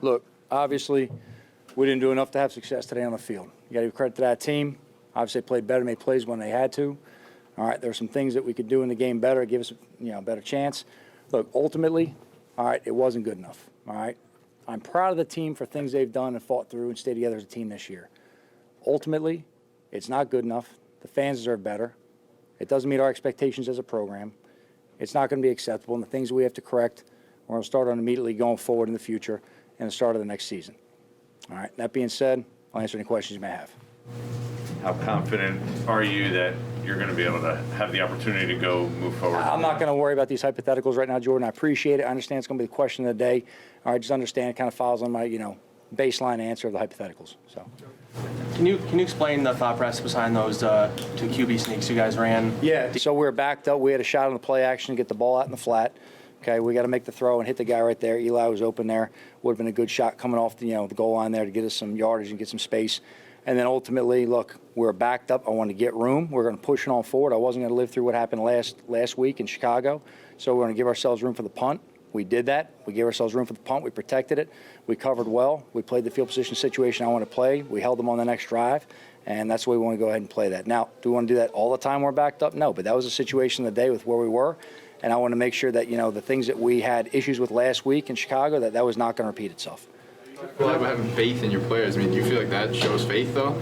Look, obviously, we didn't do enough to have success today on the field. You got to give credit to that team. Obviously, they played better, made plays when they had to. All right, there were some things that we could do in the game better, give us a better chance. Look, ultimately, all right, it wasn't good enough. All right, I'm proud of the team for things they've done and fought through and stayed together as a team this year. Ultimately, it's not good enough. The fans deserve better. It doesn't meet our expectations as a program. It's not going to be acceptable, and the things we have to correct, we're going to start on immediately going forward in the future and the start of the next season. All right, that being said, I'll answer any questions you may have. How confident are you that you're going to be able to have the opportunity to go move forward? I'm not going to worry about these hypotheticals right now, Jordan. I appreciate it. I understand it's going to be the question of the day. All right, just understand it kind of follows on my, baseline answer of the hypotheticals. So, Can you explain the thought process behind those two QB sneaks you guys ran? Yeah, so we were backed up. We had a shot on the play action to get the ball out in the flat. Okay, we got to make the throw and hit the guy right there. Eli was open there. Would have been a good shot coming off the goal line there to get us some yardage and get some space. And then ultimately, look, we were backed up. I wanted to get room. We're going to push it on forward. I wasn't going to live through what happened last week in Chicago. So we're going to give ourselves room for the punt. We did that. We gave ourselves room for the punt. We protected it. We covered well. We played the field position situation I want to play. We held them on the next drive. And that's the way we want to go ahead and play that. Now, do we want to do that all the time we're backed up? No, but that was a situation of the day with where we were. And I want to make sure that, the things that we had issues with last week in Chicago, that was not going to repeat itself. Well, about having faith in your players. I mean, do you feel like that shows faith, though?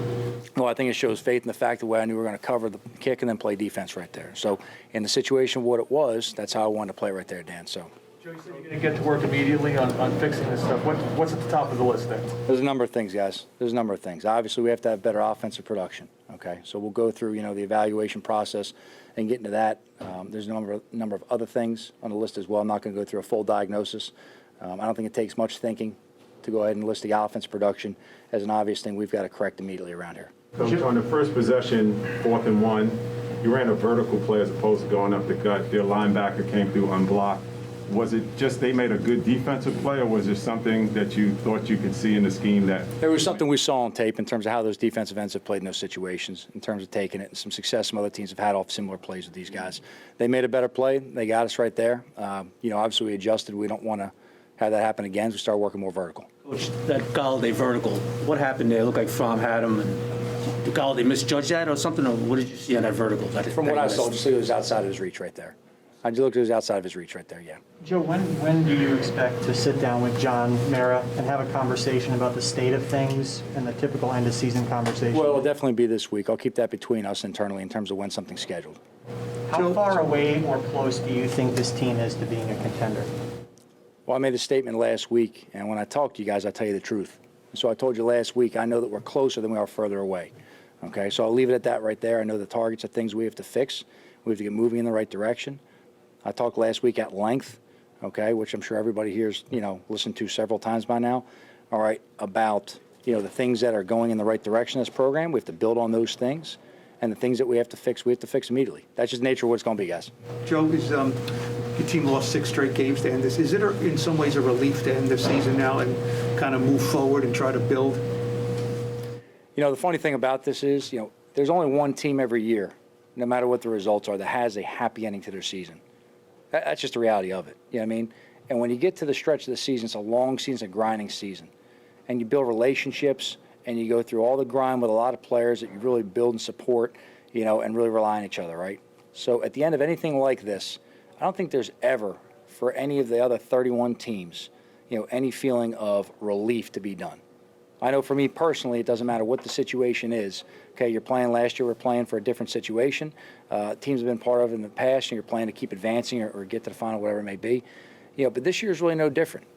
Well, I think it shows faith in the fact that I knew we were going to cover the kick and then play defense right there. So in the situation of what it was, that's how I wanted to play right there, Dan. So. Joe, you said you're going to get to work immediately on fixing this stuff. What's at the top of the list there? There's a number of things, guys. There's a number of things. Obviously, we have to have better offensive production. Okay, so we'll go through, the evaluation process and get into that. There's a number of other things on the list as well. I'm not going to go through a full diagnosis. I don't think it takes much thinking to go ahead and list the offensive production as an obvious thing we've got to correct immediately around here. Coach, on the first possession, 4th and 1, you ran a vertical play as opposed to going up the gut. Their linebacker came through unblocked. Was it just they made a good defensive play, or was there something that you thought you could see in the scheme that? There was something we saw on tape in terms of how those defensive ends have played in those situations, in terms of taking it, and some success some other teams have had off similar plays with these guys. They made a better play. They got us right there. Obviously we adjusted. We don't want to have that happen again. So we started working more vertical. Coach, that Galladay vertical, what happened there? It looked like Fromm had him, and did Galladay misjudge that or something, or what did you see on that vertical? From what I saw, just it was outside of his reach right there. I just looked, it was outside of his reach right there, yeah. Joe, when do you expect to sit down with John Mara and have a conversation about the state of things and the typical end-of-season conversation? Well, it'll definitely be this week. I'll keep that between us internally in terms of when something's scheduled. How far away or close do you think this team is to being a contender? Well, I made a statement last week, and when I talk to you guys, I tell you the truth. And so I told you last week, I know that we're closer than we are further away. Okay, so I'll leave it at that right there. I know the targets are things we have to fix. We have to get moving in the right direction. I talked last week at length, okay, which I'm sure everybody here's, listened to several times by now, all right, about, the things that are going in the right direction in this program. We have to build on those things. And the things that we have to fix immediately. That's just the nature of what it's going to be, guys. Joe, your team lost 6 straight games to end this. Is it in some ways a relief to end the season now and kind of move forward and try to build? The funny thing about this is, there's only one team every year, no matter what the results are, that has a happy ending to their season. That's just the reality of it. You know what I mean? And when you get to the stretch of the season, it's a long season, it's a grinding season. And you build relationships, and you go through all the grind with a lot of players that you really build and support, and really rely on each other, right? So at the end of anything like this, I don't think there's ever, for any of the other 31 teams, any feeling of relief to be done. I know for me personally, it doesn't matter what the situation is. Okay, you're playing last year, we're playing for a different situation. Teams have been part of it in the past, and you're playing to keep advancing or get to the final, whatever it may be. But this year is really no different.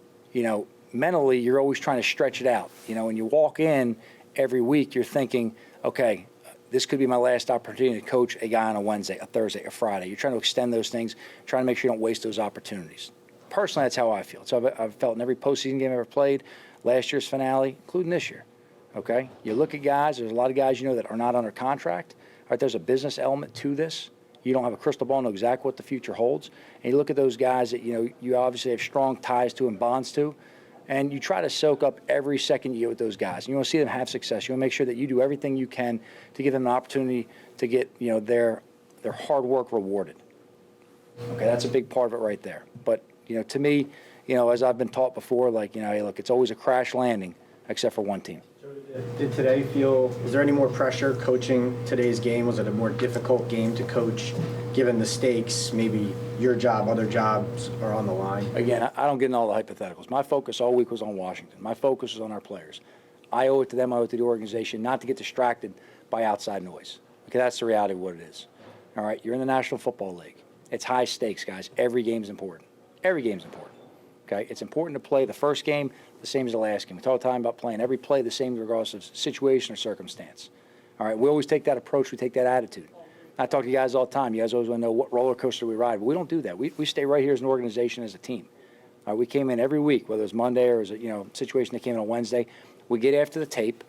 Mentally, you're always trying to stretch it out. When you walk in every week, you're thinking, okay, this could be my last opportunity to coach a guy on a Wednesday, a Thursday, a Friday. You're trying to extend those things, trying to make sure you don't waste those opportunities. Personally, that's how I feel. So I've felt in every postseason game I've ever played, last year's finale, including this year. Okay? You look at guys, there's a lot of guys that are not under contract. All right, there's a business element to this. You don't have a crystal ball, know exactly what the future holds. And you look at those guys that, you obviously have strong ties to and bonds to. And you try to soak up every second you get with those guys. And you want to see them have success. You want to make sure that you do everything you can to give them an opportunity to get, their hard work rewarded. Okay, that's a big part of it right there. But, to me, as I've been taught before, hey, look, it's always a crash landing, except for one team. Did today feel, is there any more pressure coaching today's game? Was it a more difficult game to coach given the stakes? Maybe your job, other jobs are on the line? Again, I don't get into all the hypotheticals. My focus all week was on Washington. My focus was on our players. I owe it to them, I owe it to the organization, not to get distracted by outside noise. Okay, that's the reality of what it is. All right, you're in the National Football League. It's high stakes, guys. Every game's important. Every game's important. Okay, it's important to play the first game the same as the last game. We talk all the time about playing every play the same regardless of situation or circumstance. All right, we always take that approach. We take that attitude. I talk to you guys all the time. You guys always want to know what roller coaster we ride. But we don't do that. We stay right here as an organization, as a team. All right, we came in every week, whether it was Monday or it was a situation that came in on Wednesday. We get after the tape,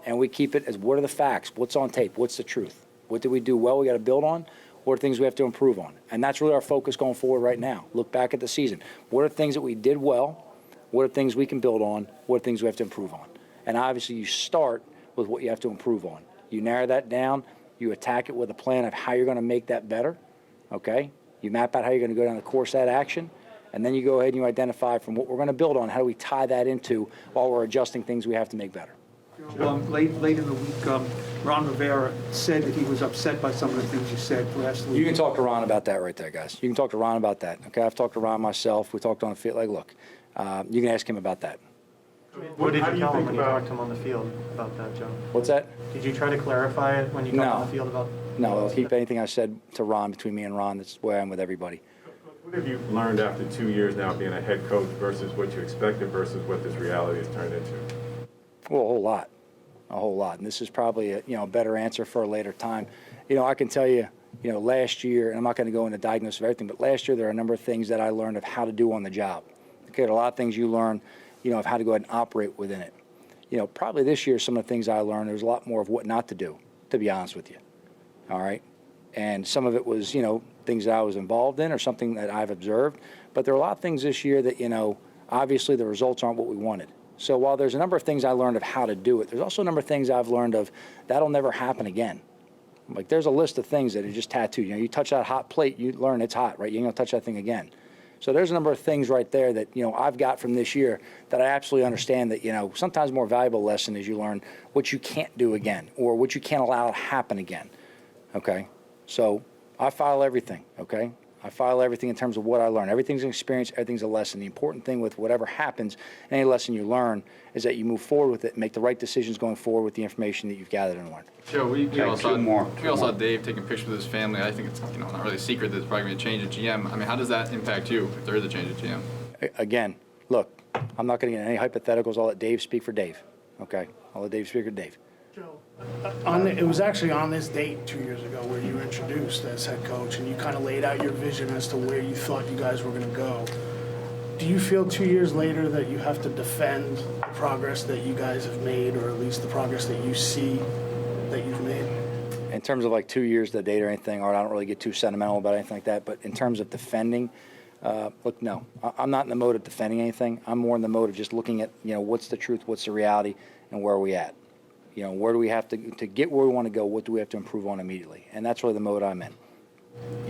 and we keep it as what are the facts? What's on tape? What's the truth? What did we do well we got to build on? What are things we have to improve on? And that's really our focus going forward right now. Look back at the season. What are things that we did well? What are things we can build on? What are things we have to improve on? And obviously you start with what you have to improve on. You narrow that down. You attack it with a plan of how you're going to make that better, okay? You map out how you're going to go down the course of that action, and then you go ahead and you identify from what we're going to build on, how do we tie that into while we're adjusting things we have to make better. Late in the week, Ron Rivera said that he was upset by some of the things you said last week. You can talk to Ron about that right there, guys. You can talk to Ron about that, okay? I've talked to Ron myself. We talked on the field. Look, you can ask him about that. What did you tell him when you talked to him on the field about that, Joe? What's that? Did you try to clarify it when you talked on the field about? No, I'll keep anything I said to Ron between me and Ron. That's the way I'm with everybody. What have you learned after 2 years now being a head coach versus what you expected versus what this reality has turned into? Well, a whole lot. And this is probably a better answer for a later time. I can tell you, last year, and I'm not going to go into diagnosis of everything, but last year there are a number of things that I learned of how to do on the job. Okay, there are a lot of things you learn, of how to go ahead and operate within it. Probably this year some of the things I learned, there's a lot more of what not to do, to be honest with you. All right? And some of it was, things that I was involved in or something that I've observed. But there are a lot of things this year that, obviously the results aren't what we wanted. So while there's a number of things I learned of how to do it, there's also a number of things I've learned of that'll never happen again. Like there's a list of things that are just tattooed. You touch that hot plate, you learn it's hot, right? You ain't gonna touch that thing again. So there's a number of things right there that, I've got from this year that I absolutely understand that, sometimes more valuable lesson is you learn what you can't do again or what you can't allow to happen again, okay? So I file everything, okay? I file everything in terms of what I learn. Everything's an experience, everything's a lesson. The important thing with whatever happens, any lesson you learn, is that you move forward with it and make the right decisions going forward with the information that you've gathered and learned. Joe, we all two more. saw Dave taking pictures with his family. I think it's not really a secret that there's probably going to change at GM. I mean, how does that impact you if there is a change at GM? Again, look, I'm not going to get any hypotheticals. I'll let Dave speak for Dave, okay? I'll let Dave speak for Dave. Joe, it was actually on this date 2 years ago where you were introduced as head coach and you kind of laid out your vision as to where you thought you guys were going to go. Do you feel 2 years later that you have to defend the progress that you guys have made, or at least the progress that you see that you've made? In terms of like 2 years to date or anything, or I don't really get too sentimental about anything like that, but in terms of defending, look, no. I'm not in the mode of defending anything. I'm more in the mode of just looking at, what's the truth, what's the reality, and where are we at. Where do we have to get where we want to go? What do we have to improve on immediately? And that's really the mode I'm in.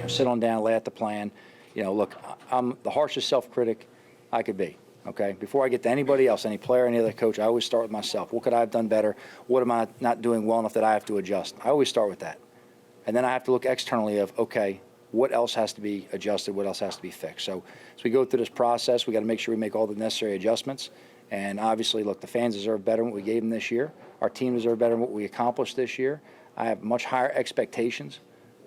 Sit on down, lay out the plan. Look, I'm the harshest self-critic I could be, okay? Before I get to anybody else, any player, any other coach, I always start with myself. What could I have done better? What am I not doing well enough that I have to adjust? I always start with that. And then I have to look externally of, okay, what else has to be adjusted? What else has to be fixed? So as we go through this process, we got to make sure we make all the necessary adjustments. And obviously, look, the fans deserve better than what we gave them this year. Our team deserves better than what we accomplished this year. I have much higher expectations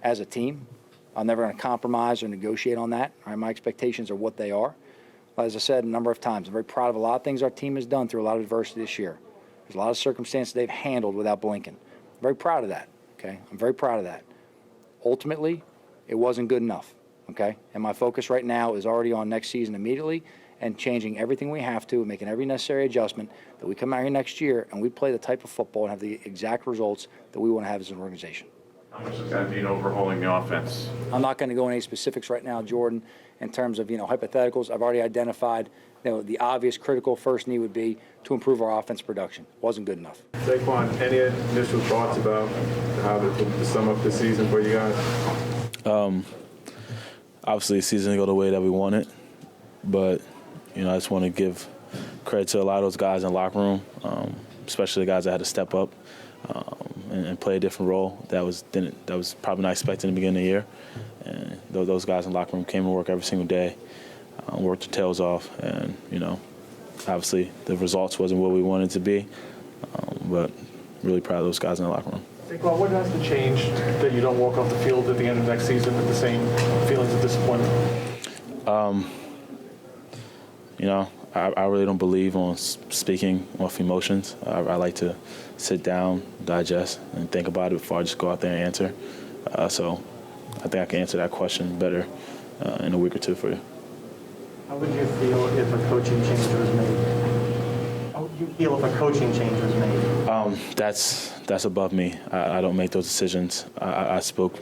as a team. I'm never going to compromise or negotiate on that. All right, my expectations are what they are. As I said a number of times, I'm very proud of a lot of things our team has done through a lot of adversity this year. There's a lot of circumstances they've handled without blinking. I'm very proud of that, okay? I'm very proud of that. Ultimately, it wasn't good enough, okay? And my focus right now is already on next season immediately and changing everything we have to, making every necessary adjustment that we come out here next year and we play the type of football and have the exact results that we want to have as an organization. How much is that mean overhauling the offense? I'm not going to go into any specifics right now, Jordan, in terms of, hypotheticals. I've already identified, the obvious critical first need would be to improve our offense production. Wasn't good enough. Saquon, any initial thoughts about how to sum up the season for you guys? Obviously, the season didn't go the way that we wanted, but I just want to give credit to a lot of those guys in the locker room, especially the guys that had to step up and play a different role that was probably not expected in the beginning of the year. And those guys in the locker room came to work every single day, worked their tails off, and obviously the results wasn't what we wanted to be, but really proud of those guys in the locker room. Saquon, what has to change that you don't walk off the field at the end of next season with the same feelings of disappointment? I really don't believe on speaking off emotions. I like to sit down, digest, and think about it before I just go out there and answer. So I think I can answer that question better in a week or two for you. How would you feel if a coaching change was made? How would you feel if a coaching change was made? That's above me. I don't make those decisions. I spoke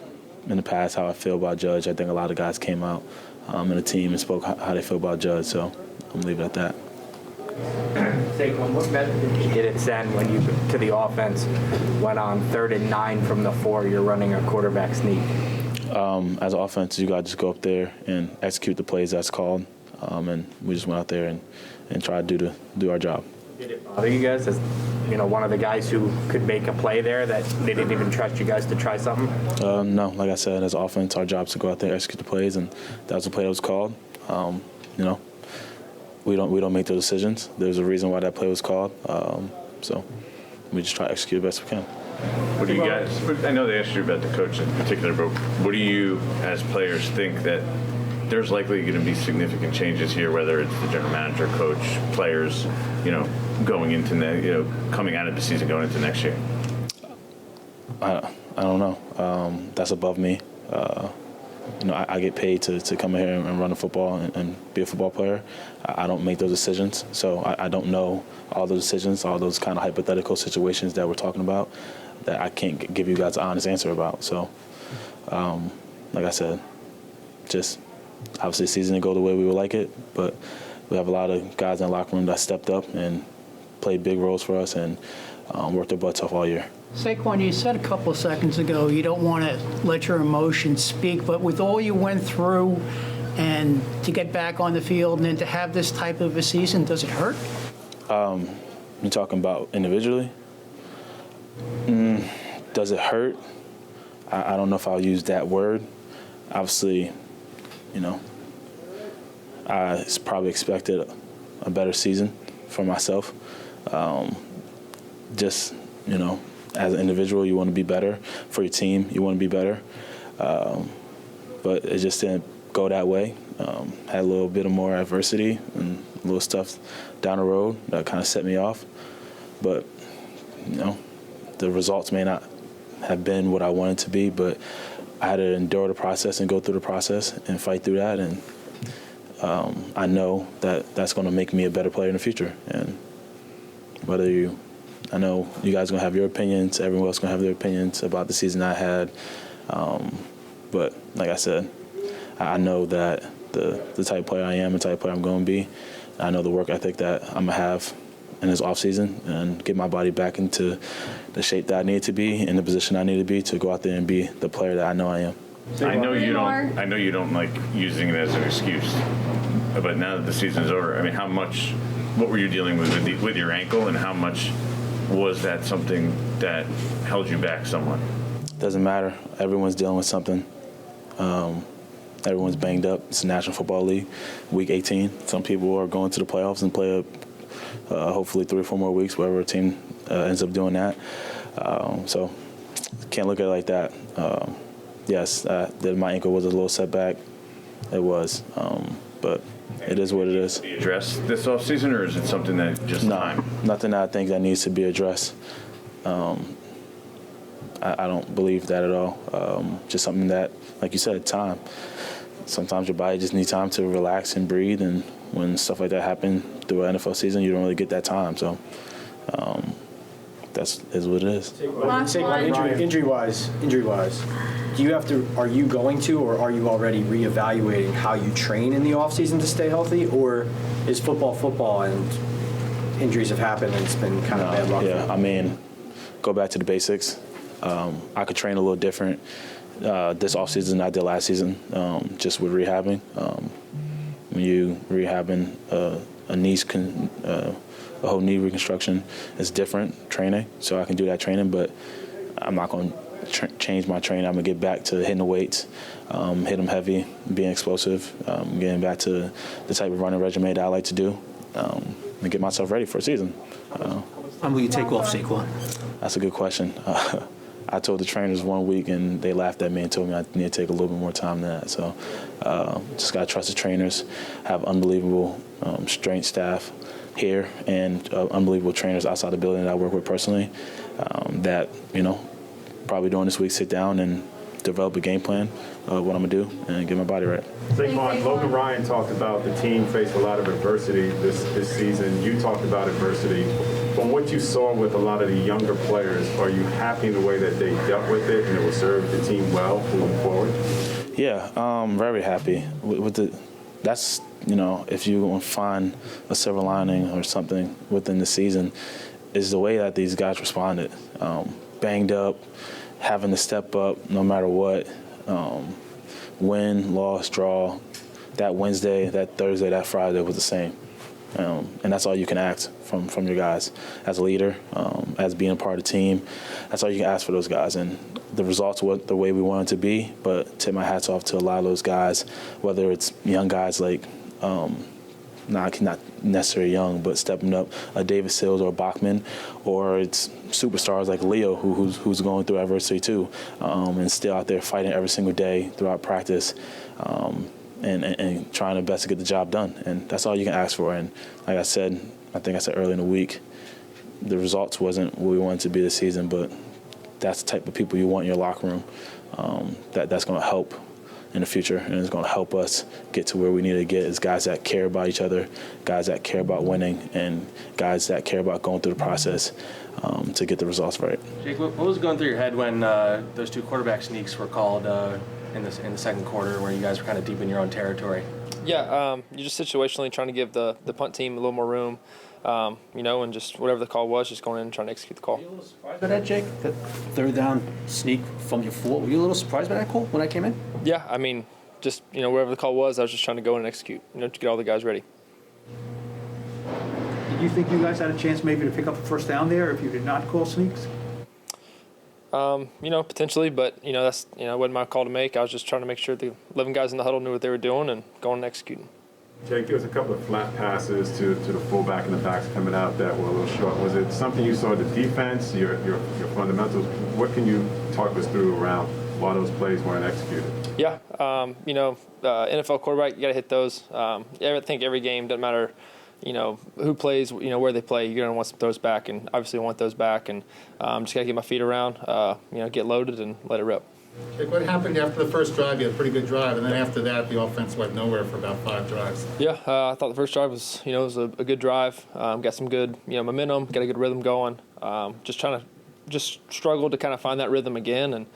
in the past how I feel about Judge. I think a lot of guys came out in the team and spoke how they feel about Judge, so I'm leave it at that. Saquon, what method did you get it send when you, to the offense, went on 3rd and 9 from the 4, you're running a quarterback sneak? As an offense, you got to just go up there and execute the plays that's called, and we just went out there and tried to do our job. Did it bother you guys as one of the guys who could make a play there that they didn't even trust you guys to try something? No, like I said, as offense, our job is to go out there and execute the plays, and that was the play that was called. We don't make those decisions. There's a reason why that play was called, so we just try to execute the best we can. What do you guys? I know they asked you about the coach in particular, but what do you, as players, think that there's likely going to be significant changes here, whether it's the general manager, coach, players, going into coming out of the season, going into next year? I don't know. That's above me. I get paid to come here and run a football and be a football player. I don't make those decisions, so I don't know all those decisions, all those kind of hypothetical situations that we're talking about that I can't give you guys an honest answer about. So, like I said, just obviously the season didn't go the way we would like it, but we have a lot of guys in the locker room that stepped up and played big roles for us and worked their butts off all year. Saquon, you said a couple of seconds ago you don't want to let your emotions speak, but with all you went through and to get back on the field and then to have this type of a season, does it hurt? You're talking about individually? Does it hurt? I don't know if I'll use that word. Obviously, I probably expected a better season for myself. As an individual, you want to be better. For your team, you want to be better. But it just didn't go that way. Had a little bit of more adversity and little stuff down the road that kind of set me off. But, the results may not have been what I wanted to be, but I had to endure the process and go through the process and fight through that. And I know that that's going to make me a better player in the future. And I know you guys are going to have your opinions. Everyone else is going to have their opinions about the season I had. But like I said, I know that the type of player I am, the type of player I'm going to be. I know the work ethic that I'm going to have in this offseason and get my body back into the shape that I need to be, in the position I need to be to go out there and be the player that I know I am. I know you don't like using it as an excuse, but now that the season's over, what were you dealing with your ankle, and how much was that something that held you back somewhat? Doesn't matter. Everyone's dealing with something. Everyone's banged up. It's the National Football League, Week 18. Some people are going to the playoffs and play hopefully 3 or 4 more weeks, wherever a team ends up doing that. So can't look at it like that. Yes, my ankle was a little setback. It was, but it is what it is. Addressed this offseason, or is it something that just time? Nothing that I think that needs to be addressed. I don't believe that at all. Just something that, like you said, time. Sometimes your body just needs time to relax and breathe, and when stuff like that happens through an NFL season, you don't really get that time. So that's what it is. Saquon, injury-wise, are you going to, or are you already reevaluating how you train in the offseason to stay healthy, or is football and injuries have happened and it's been kind of bad luck? Yeah, go back to the basics. I could train a little different this offseason than I did last season, just with rehabbing. when you rehabbing a whole knee reconstruction, it's different training. So I can do that training, but I'm not going to change my training. I'm going to get back to hitting the weights, hit them heavy, being explosive, getting back to the type of running regimen that I like to do, and get myself ready for a season. When will you take off, Saquon? That's a good question. I told the trainers 1 week, and they laughed at me and told me I need to take a little bit more time than that. So just got to trust the trainers, have unbelievable strength staff here and unbelievable trainers outside the building that I work with personally that, probably during this week sit down and develop a game plan of what I'm going to do and get my body right. Saquon, Logan Ryan talked about the team faced a lot of adversity this season. You talked about adversity. From what you saw with a lot of the younger players, are you happy in the way that they dealt with it and it will serve the team well moving forward? Yeah, very happy. That's, if you want to find a silver lining or something within the season, is the way that these guys responded. Banged up, having to step up no matter what. Win, loss, draw. That Wednesday, that Thursday, that Friday was the same. And that's all you can ask from your guys as a leader, as being a part of the team. That's all you can ask for those guys. And the results weren't the way we wanted to be, but tip my hats off to a lot of those guys, whether it's young guys like, not necessarily young, but stepping up, a David Sills or a Bachman, or it's superstars like Leo, who's going through adversity too, and still out there fighting every single day throughout practice. And trying their best to get the job done. And that's all you can ask for. And like I think I said earlier in the week, the results wasn't what we wanted to be this season, but that's the type of people you want in your locker room. That's going to help in the future, and it's going to help us get to where we need to get as guys that care about each other, guys that care about winning, and guys that care about going through the process to get the results right. Jake, what was going through your head when those two quarterback sneaks were called in the second quarter, where you guys were kind of deep in your own territory? Yeah, you're just situationally trying to give the punt team a little more room, and just whatever the call was, just going in and trying to execute the call. Were you a little surprised by that, Jake? That third down sneak from your 4? Were you a little surprised by that call when I came in? Yeah, I mean, just, wherever the call was, I was just trying to go in and execute, to get all the guys ready. Did you think you guys had a chance maybe to pick up a first down there if you did not call sneaks? Potentially, but, that's, wasn't my call to make. I was just trying to make sure the 11 guys in the huddle knew what they were doing and going and executing. Jake, there was a couple of flat passes to the fullback and the backs coming out that were a little short. Was it something you saw the defense, your fundamentals? What can you talk us through around why those plays weren't executed? Yeah, NFL quarterback, you got to hit those. I think every game, doesn't matter, who plays, where they play, you're going to want some throws back, and obviously want those back. And just got to get my feet around, get loaded and let it rip. Jake, what happened after the first drive? You had a pretty good drive, and then after that, the offense went nowhere for about 5 drives. Yeah, I thought the first drive was, was a good drive. Got some good, momentum, got a good rhythm going. Just struggled to kind of find that rhythm again, and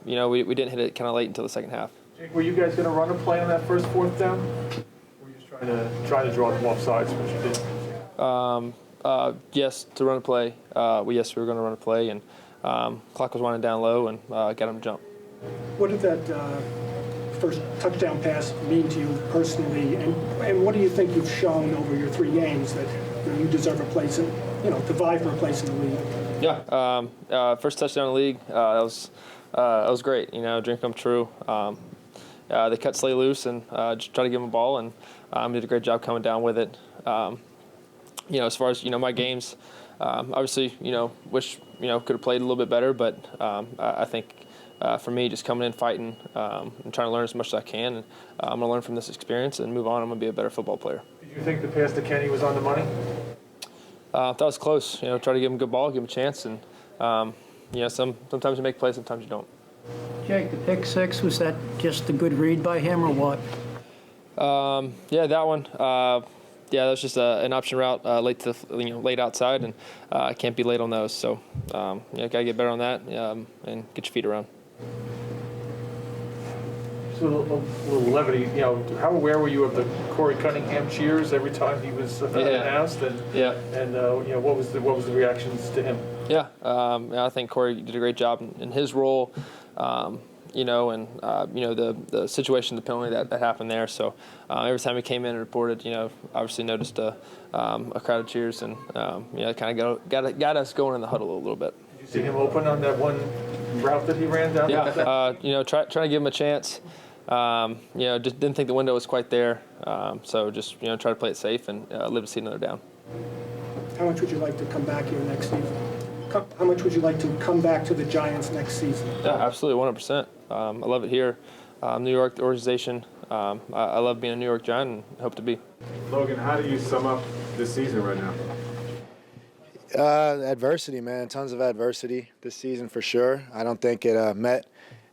we didn't hit it kind of late until the second half. Jake, were you guys going to run a play on that first fourth down? Or were you just trying to draw them off sides, but you didn't? Yes, to run a play. We were going to run a play, and clock was winding down low, and got him to jump. What did that first touchdown pass mean to you personally, and what do you think you've shown over your 3 games that you deserve a place in, to vie for a place in the league? Yeah, first touchdown in the league. That was great. Dream come true. They cut Slay loose and just tried to give him a ball, and did a great job coming down with it. As far as my games, obviously wish could have played a little bit better, but I think for me, just coming in fighting and trying to learn as much as I can, and I'm gonna learn from this experience and move on. I'm gonna be a better football player. Did you think the pass to Kenny was on the money? That was close. Try to give him a good ball, give him a chance, and sometimes you make plays, sometimes you don't. Jake, the pick 6, was that just a good read by him or what? Yeah, that one. That was just an option route late outside, and can't be late on those. So gotta get better on that and get your feet around. So a little levity. How aware were you of the Corey Cunningham cheers every time he was announced? And what was the reactions to him? Yeah, I think Corey did a great job in his role. you know, and you know the situation, the penalty that happened there. So every time he came in and reported, you know, obviously noticed a crowd of cheers, and you know, kind of got us going in the huddle a little bit. Did you see him open on that one route that he ran down? Yeah, you know, trying to give him a chance. You know, just didn't think the window was quite there. So just, you know, try to play it safe and live to see another down. How much would you like to come back here next season? How much would you like to come back to the Giants next season? Yeah, absolutely, 100%. I love it here. New York, the organization. I love being a New York Giant and hope to be. Logan, how do you sum up this season right now? Adversity, man. Tons of adversity this season for sure. I don't think it met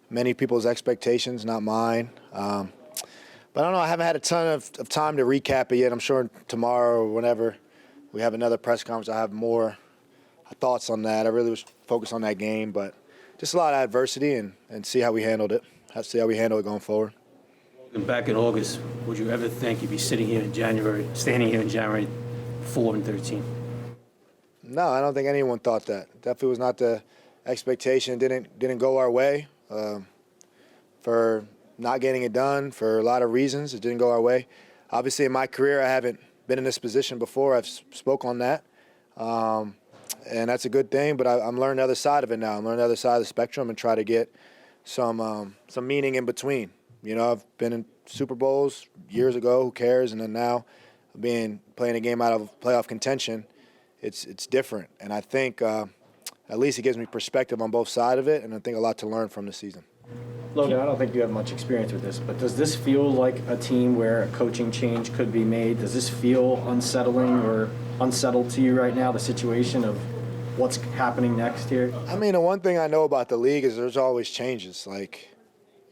many people's expectations, not mine. But I don't know. I haven't had a ton of time to recap it yet. I'm sure tomorrow or whenever we have another press conference, I'll have more thoughts on that. I really was focused on that game, but just a lot of adversity and see how we handled it. See how we handle it going forward. Back in August, would you ever think you'd be standing here in January 4-13? No, I don't think anyone thought that. Definitely was not the expectation. Didn't go our way for not getting it done for a lot of reasons. It didn't go our way. Obviously, in my career, I haven't been in this position before. I've spoke on that, and that's a good thing. But I'm learning the other side of it now. I'm learning the other side of the spectrum and try to get some meaning in between. You know, I've been in Super Bowls years ago. Who cares? And then now, playing a game out of playoff contention, it's different. And I think at least it gives me perspective on both sides of it, and I think a lot to learn from the season. Logan, I don't think you have much experience with this, but does this feel like a team where a coaching change could be made? Does this feel unsettling or unsettled to you right now, the situation of what's happening next here? I mean, the one thing I know about the league is there's always changes. Like,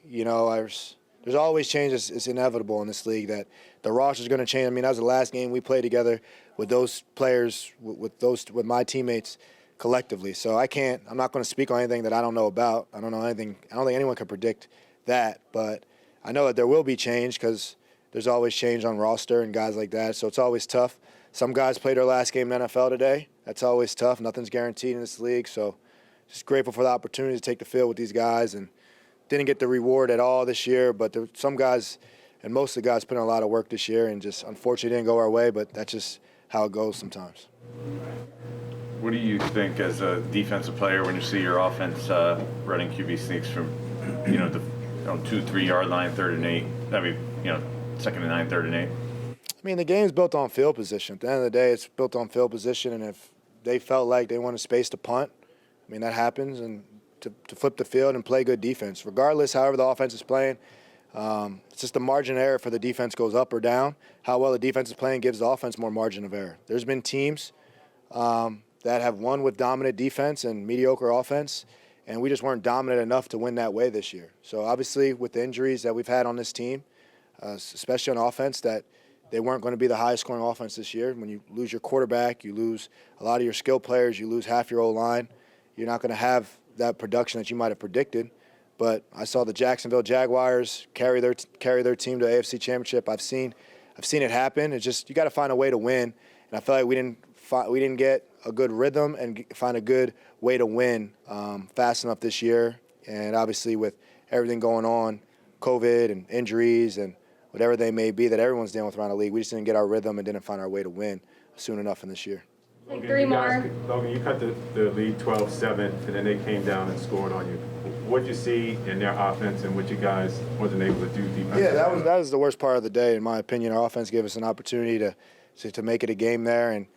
you know, there's always changes. It's inevitable in this league that the roster's going to change. I mean, that was the last game we played together with those players, with my teammates collectively. So I'm not going to speak on anything that I don't know about. I don't know anything. I don't think anyone can predict that. But I know that there will be change because there's always change on roster and guys like that. So it's always tough. Some guys played their last game in the NFL today. That's always tough. Nothing's guaranteed in this league. So just grateful for the opportunity to take the field with these guys, and didn't get the reward at all this year. But some guys, and most of the guys, put in a lot of work this year, and just unfortunately didn't go our way. But that's just how it goes sometimes. What do you think as a defensive player when you see your offense running QB sneaks from, you know, the 2-3 yard line, 3rd and 8? That'd be, you know, 2nd and 9, 3rd and 8. I mean, the game's built on field position. At the end of the day, it's built on field position, and if they felt like they wanted space to punt, I mean, that happens, and to flip the field and play good defense. Regardless, however the offense is playing, it's just the margin of error for the defense goes up or down. How well the defense is playing gives the offense more margin of error. There's been teams that have won with dominant defense and mediocre offense, and we just weren't dominant enough to win that way this year. So obviously, with the injuries that we've had on this team, especially on offense, that they weren't going to be the highest scoring offense this year. When you lose your quarterback, you lose a lot of your skill players, you lose half your O-line, you're not going to have that production that you might have predicted. But I saw the Jacksonville Jaguars carry their team to AFC Championship. I've seen it happen. It's just you got to find a way to win, and I feel like we didn't get a good rhythm and find a good way to win fast enough this year. And obviously with everything going on, COVID and injuries and whatever they may be that everyone's dealing with around the league, we just didn't get our rhythm and didn't find our way to win soon enough in this year. Logan, Logan, you cut the lead 12-7, and then they came down and scored on you. What did you see in their offense and what you guys wasn't able to do defensively? Yeah, that was the worst part of the day, in my opinion. Our offense gave us an opportunity to make it a game there, and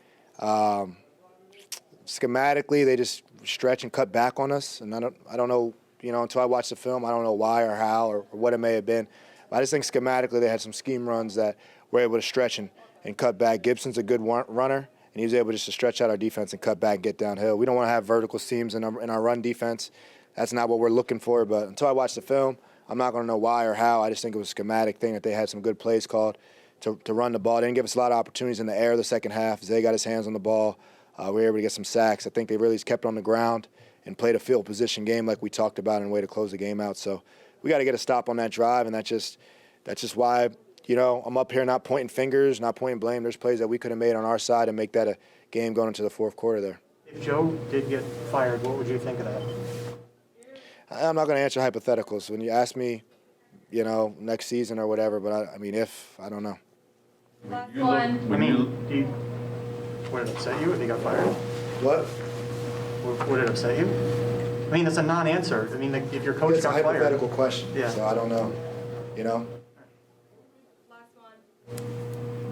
schematically they just stretch and cut back on us. And I don't know, you know, until I watch the film, I don't know why or how or what it may have been. But I just think schematically they had some scheme runs that were able to stretch and cut back. Gibson's a good runner, and he was able just to stretch out our defense and cut back and get downhill. We don't want to have vertical seams in our run defense. That's not what we're looking for. But until I watch the film, I'm not going to know why or how. I just think it was a schematic thing that they had some good plays called to run the ball. They didn't give us a lot of opportunities in the air the second half. Zay got his hands on the ball. We were able to get some sacks. I think they really just kept on the ground and played a field position game like we talked about in a way to close the game out. So we got to get a stop on that drive, and that's just why, you know, I'm up here not pointing fingers, not pointing blame. There's plays that we could have made on our side and make that a game going into the fourth quarter there. If Joe did get fired, what would you think of that? I'm not going to answer hypotheticals. When you ask me, next season or whatever, but I don't know. Would it upset you if he got fired? What? Would it upset you? It's a non-answer. If your coach It's a got fired. hypothetical question, Yeah. so I don't know.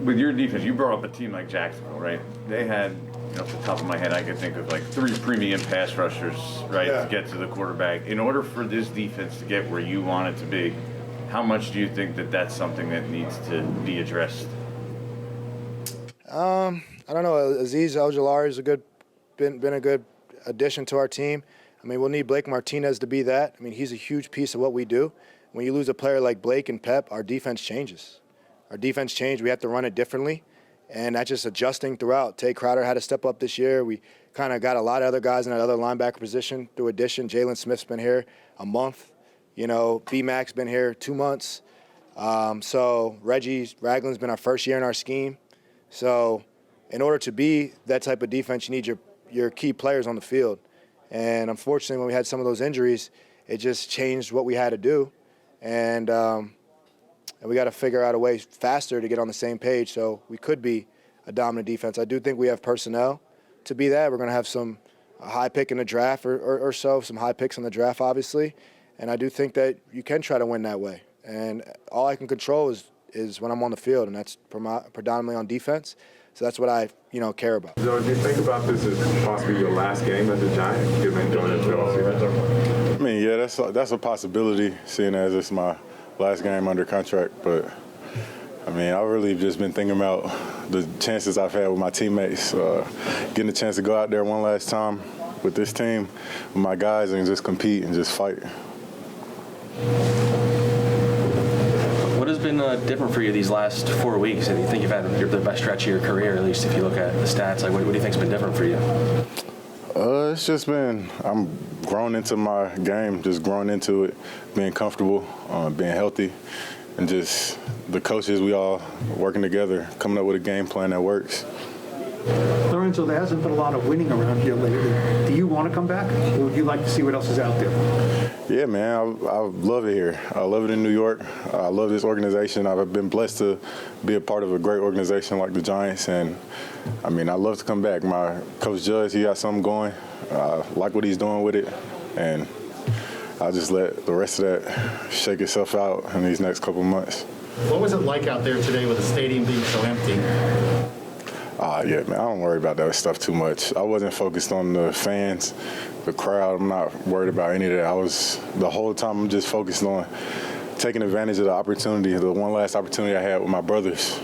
With your defense, you brought up a team like Jacksonville, right? They had, off the top of my head, I could think of like 3 premium pass rushers, right, to get to the quarterback. In order for this defense to get where you want it to be, how much do you think that that's something that needs to be addressed? I don't know. Azeez Ojulari has been a good addition to our team. We'll need Blake Martinez to be that. He's a huge piece of what we do. When you lose a player like Blake and Pep, our defense changes. Our defense changed. We have to run it differently, and that's just adjusting throughout. Tay Crowder had to step up this year. We kind of got a lot of other guys in that other linebacker position through addition. Jalen Smith's been here a month. B-Mac's been here 2 months. So Reggie Ragland's been our first year in our scheme. So in order to be that type of defense, you need your key players on the field. And unfortunately, when we had some of those injuries, it just changed what we had to do. And we got to figure out a way faster to get on the same page so we could be a dominant defense. I do think we have personnel to be that. We're going to have a high pick in the draft or so, some high picks in the draft, obviously. And I do think that you can try to win that way. And all I can control is when I'm on the field, and that's predominantly on defense. So that's what I, care about. So do you think about this as possibly your last game as a Giant, given going into the offseason? Yeah, that's a possibility, seeing as it's my last game under contract. But, I've really just been thinking about the chances I've had with my teammates, getting a chance to go out there one last time with this team, with my guys, and just compete and just fight. What has been different for you these last 4 weeks? And you think you've had the best stretch of your career, at least if you look at the stats? What do you think's been different for you? It's just been, I'm grown into my game, just growing into it, being comfortable, being healthy, and just the coaches, we all working together, coming up with a game plan that works. Lorenzo, there hasn't been a lot of winning around here lately. Do you want to come back, or would you like to see what else is out there? Yeah, man, I love it here. I love it in New York. I love this organization. I've been blessed to be a part of a great organization like the Giants, and I love to come back. My Coach Judge, he got something going. I like what he's doing with it, and I'll just let the rest of that shake itself out in these next couple months. What was it like out there today with the stadium being so empty? Yeah, man, I don't worry about that stuff too much. I wasn't focused on the fans, the crowd. I'm not worried about any of that. The whole time I'm just focused on taking advantage of the opportunity, the one last opportunity I had with my brothers.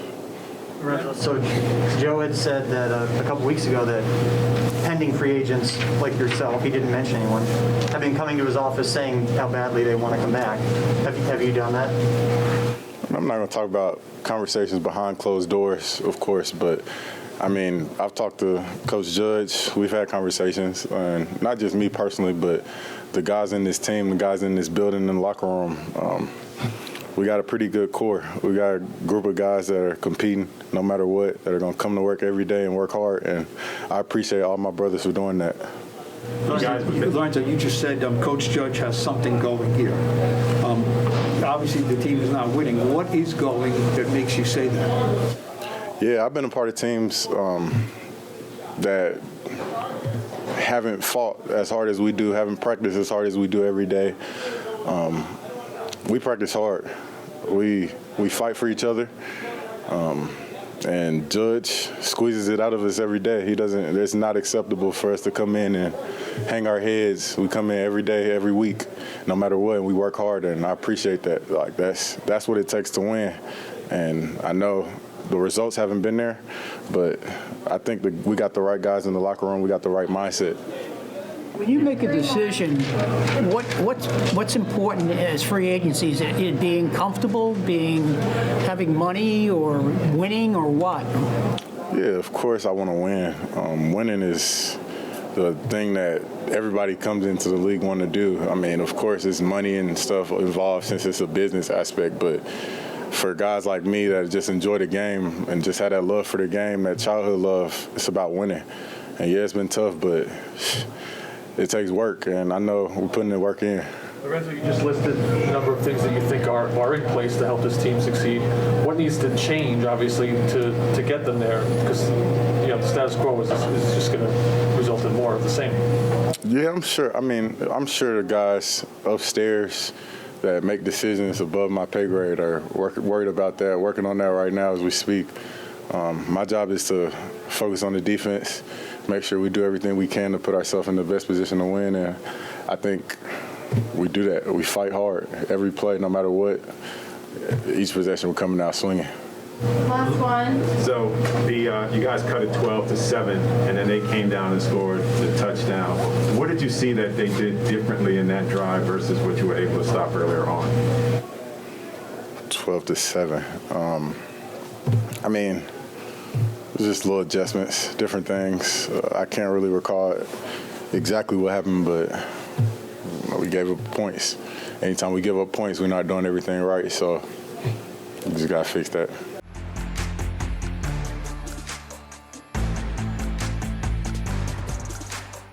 So Joe had said that a couple weeks ago that pending free agents like yourself, he didn't mention anyone, have been coming to his office saying how badly they want to come back. Have you done that? I'm not going to talk about conversations behind closed doors, of course, but I've talked to Coach Judge. We've had conversations, and not just me personally, but the guys in this team, the guys in this building, in the locker room. We got a pretty good core. We got a group of guys that are competing no matter what, that are going to come to work every day and work hard, and I appreciate all my brothers for doing that. Lorenzo, you just said Coach Judge has something going here. Obviously, the team is not winning. What is going that makes you say that? Yeah, I've been a part of teams that haven't fought as hard as we do, haven't practiced as hard as we do every day. We practice hard. We fight for each other. And Judge squeezes it out of us every day. It's not acceptable for us to come in and hang our heads. We come in every day, every week, no matter what, and we work hard, and I appreciate that. That's what it takes to win. And I know the results haven't been there, but I think that we got the right guys in the locker room. We got the right mindset. When you make a decision, what's important as free agency? Is it being comfortable, having money, or winning, or what? Yeah, of course I want to win. Winning is the thing that everybody comes into the league wanting to do. Of course, it's money and stuff involved since it's a business aspect, but for guys like me that just enjoy the game and just have that love for the game, that childhood love, it's about winning. And yeah, it's been tough, but it takes work, and I know we're putting the work in. Lorenzo, you just listed a number of things that you think are in place to help this team succeed. What needs to change, obviously, to get them there? Because the status quo is just going to result in more of the same. Yeah, I'm sure. I'm sure the guys upstairs that make decisions above my pay grade are worried about that, working on that right now as we speak. My job is to focus on the defense, make sure we do everything we can to put ourselves in the best position to win, and I think we do that. We fight hard every play, no matter what. Each possession, we're coming out swinging. Last one. So you guys cut it 12-7, and then they came down and scored the touchdown. What did you see that they did differently in that drive versus what you were able to stop earlier on? 12-7. Just little adjustments, different things. I can't really recall exactly what happened, but we gave up points. Anytime we give up points, we're not doing everything right, so we just got to fix that.